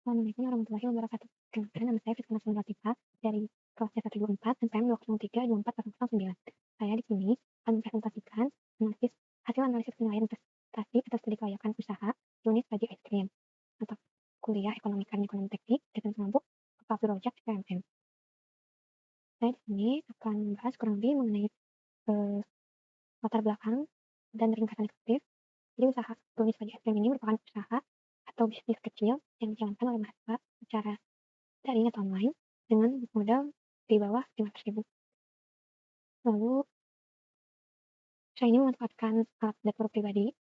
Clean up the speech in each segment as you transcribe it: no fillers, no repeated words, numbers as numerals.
Assalamualaikum warahmatullahi wabarakatuh. Kenalkan nama saya Fitriana Latifah dari kelas C124 NPM 203-24009. Saya di sini akan mempresentasikan hasil analisis penilaian prestasi atau studi kelayakan usaha unit Baji Es Krim untuk kuliah Ekonomi Karena Ekonomi Teknik dan Kelompok Kepala Project PMM. Saya di sini akan membahas kurang lebih mengenai latar belakang dan ringkasan eksekutif. Jadi usaha unit Baji Es Krim ini merupakan usaha atau bisnis kecil yang dijalankan oleh mahasiswa secara daring atau online dengan modal di bawah 500.000. Lalu usaha ini memanfaatkan alat dapur pribadi,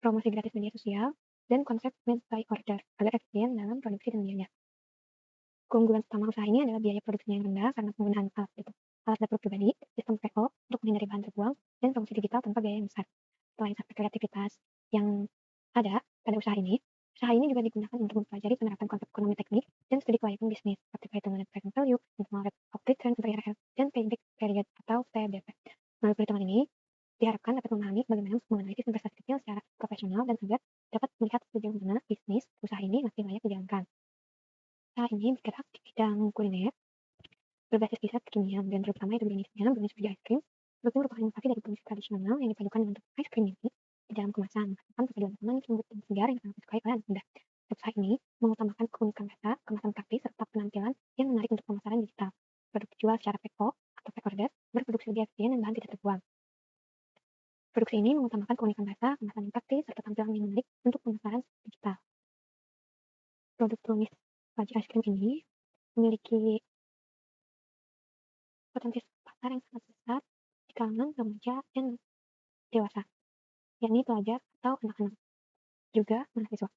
promosi gratis media sosial, dan konsep made by order agar efisien dalam produksi dan biaya. Keunggulan utama usaha ini adalah biaya produksinya yang rendah karena penggunaan alat dapur pribadi, sistem PO untuk menghindari bahan terbuang, dan promosi digital tanpa biaya yang besar. Selain aspek kreativitas yang ada pada usaha ini juga digunakan untuk mempelajari penerapan konsep ekonomi teknik dan studi kelayakan bisnis seperti perhitungan present value, internal rate of return atau IRR, dan payback period atau PBP. Melalui perhitungan ini, diharapkan dapat memahami bagaimana menganalisis investasi kecil secara profesional dan agar dapat melihat sejauh mana bisnis usaha ini masih layak dijalankan. Usaha ini bergerak di bidang kuliner, berbasis riset kekinian dan terutama itu jenisnya brownies Baji Es Krim. Produknya merupakan inovasi dari brownies tradisional yang dipadukan dengan bentuk es krim mini di dalam kemasan, menghasilkan perpaduan manis, lembut, dan segar yang sangat disukai oleh anak muda. Usaha ini mengutamakan keunikan rasa, kemasan praktis, serta penampilan yang menarik untuk pemasaran digital. Produk dijual secara PO atau pre-order, berproduksi lebih efisien dan bahan tidak terbuang. Produksi ini mengutamakan keunikan rasa, kemasan yang praktis, serta tampilan yang menarik untuk pemasaran digital. Produk brownies Baji Es Krim ini memiliki potensi pasar yang sangat besar di kalangan remaja dan dewasa, yakni pelajar atau anak-anak, juga mahasiswa.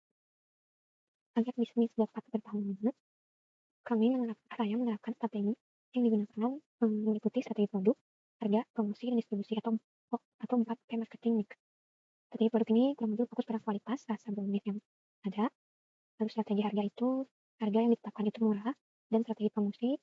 Agar bisnis dapat bertahan lama, saya menerapkan strategi yang digunakan meliputi strategi produk, harga, promosi, dan distribusi atau 4P marketing mix. Strategi produk ini kurang lebih fokus pada kualitas rasa brownies yang ada. Lalu strategi harga yang ditetapkan itu murah, dan strategi promosi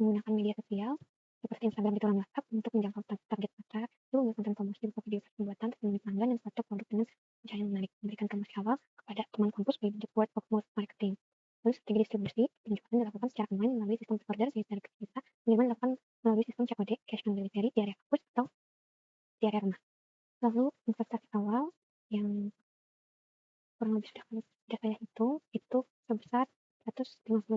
menggunakan media sosial seperti Instagram dan WhatsApp untuk menjangkau target pasar. Lalu konten promosi berupa video pembuatan, testimoni pelanggan, dan foto produk dengan pencahayaan menarik. Memberikan promosi awal kepada teman kampus bentuk word of mouth marketing. Lalu strategi distribusi penjualan dilakukan secara online melalui sistem pre-order secara kita, penerimaan dilakukan melalui sistem COD, cash on delivery di area kampus atau di area rumah. Lalu investasi awal yang kurang lebih sudah saya hitung itu sebesar 150.000.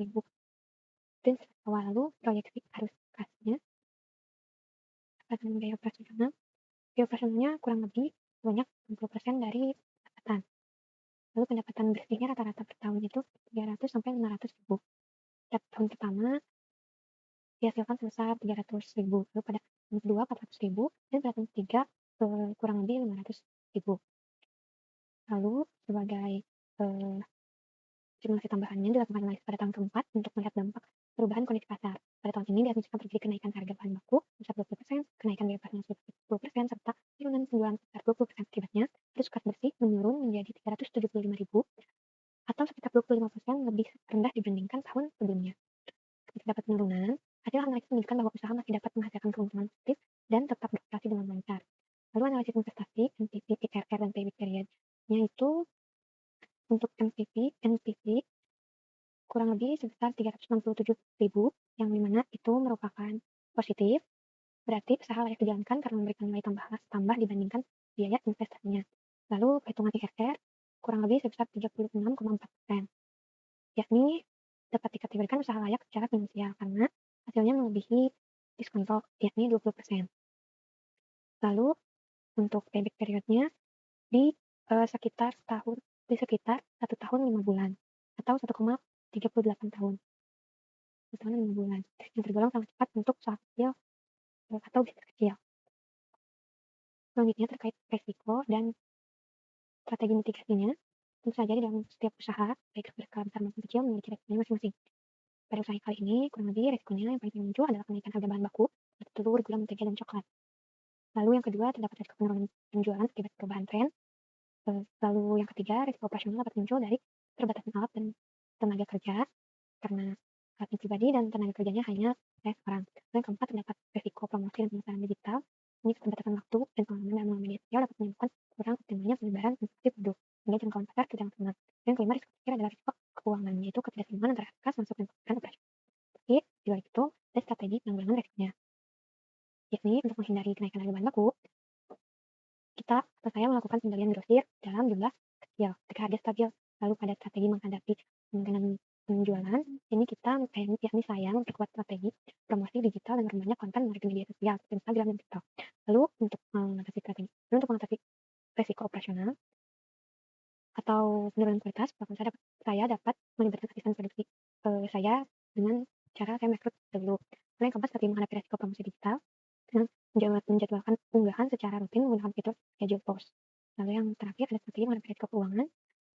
Dan awal lalu proyeksi arus kasnya akan biaya operasionalnya kurang lebih sebanyak 60% dari pendapatan. Lalu pendapatan bersihnya rata-rata per tahun itu 300 sampai 500.000. Tahun pertama dihasilkan sebesar 300.000, lalu pada tahun kedua 400.000, dan pada tahun ketiga kurang lebih 500.000. Lalu sebagai simulasi tambahannya dilakukan lagi pada tahun keempat untuk melihat dampak perubahan kondisi pasar. Pada tahun ini diasumsikan terjadi kenaikan harga bahan baku sebesar 20%, kenaikan biaya operasional sebesar 10%, serta penurunan penjualan sebesar 20%. Akibatnya, arus kas bersih menurun menjadi 375.000 atau sekitar 25% lebih rendah dibandingkan tahun sebelumnya. Terdapat penurunan, hasil analisis menunjukkan bahwa usaha masih dapat menghasilkan keuntungan positif dan tetap beroperasi dengan lancar. Lalu analisis investasi, NPV, IRR, dan payback period-nya itu untuk NPV kurang lebih sebesar 367.000, yang dimana itu merupakan positif, berarti usaha layak dijalankan karena memberikan nilai tambah dibandingkan biaya investasinya. Lalu perhitungan IRR kurang lebih sebesar 36,4%, yakni dapat dikategorikan usaha layak secara finansial karena hasilnya melebihi diskonto, yakni 20%. Lalu untuk payback periodnya di sekitar 1 tahun 5 bulan atau 1,38 tahun. 1 tahun 5 bulan, yang tergolong sangat cepat untuk usaha kecil atau bisnis kecil. Selanjutnya terkait resiko dan strategi mitigasinya, tentu saja di dalam setiap usaha, baik berskala besar maupun kecil, memiliki resikonya masing-masing. Pada usaha kali ini, kurang lebih resikonya yang paling muncul adalah kenaikan harga bahan baku, seperti telur, gula, mentega, dan coklat. Lalu yang kedua, terdapat resiko penurunan penjualan akibat perubahan tren. Lalu yang ketiga, resiko operasional dapat muncul dari keterbatasan alat dan tenaga kerja, karena alatnya pribadi dan tenaga kerjanya hanya saya seorang. Lalu yang keempat, terdapat resiko promosi dan pemasaran digital. Ini keterbatasan waktu dan pengalaman dalam media sosial dapat menyebabkan kurang optimalnya penyebaran informasi produk, sehingga jangkauan pasar tidak maksimal. Dan kelima, risiko terakhir adalah risiko keuangan, yaitu ketidakseimbangan antara kas masuk dan operasional. Tapi di luar itu, ada strategi penanggulangan resikonya, yakni untuk menghindari kenaikan harga bahan baku, kita atau saya melakukan pengendalian grosir dalam jumlah kecil ketika harga stabil. Lalu pada strategi menghadapi kemungkinan penjualan, ini kita yakni saya memperkuat strategi promosi digital dan memperbanyak konten menarik di media sosial seperti Instagram dan TikTok. Lalu untuk mengatasi resiko operasional atau penurunan kualitas, bahkan saya dapat melibatkan asisten produksi saya dengan cara saya merekrut dulu. Lalu yang keempat, strategi menghadapi resiko promosi digital dengan menjadwalkan unggahan secara rutin menggunakan fitur schedule post. Lalu yang terakhir ada strategi menghadapi resiko keuangan.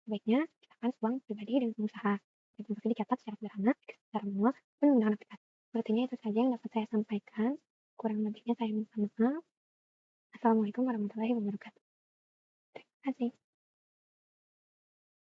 Sebaiknya pisahkan uang pribadi dan usaha. Transaksi dicatat secara sederhana, secara manual, dan menggunakan aplikasi. Sepertinya itu saja yang dapat saya sampaikan. Kurang lebihnya saya minta maaf. Assalamualaikum warahmatullahi wabarakatuh. Terima kasih.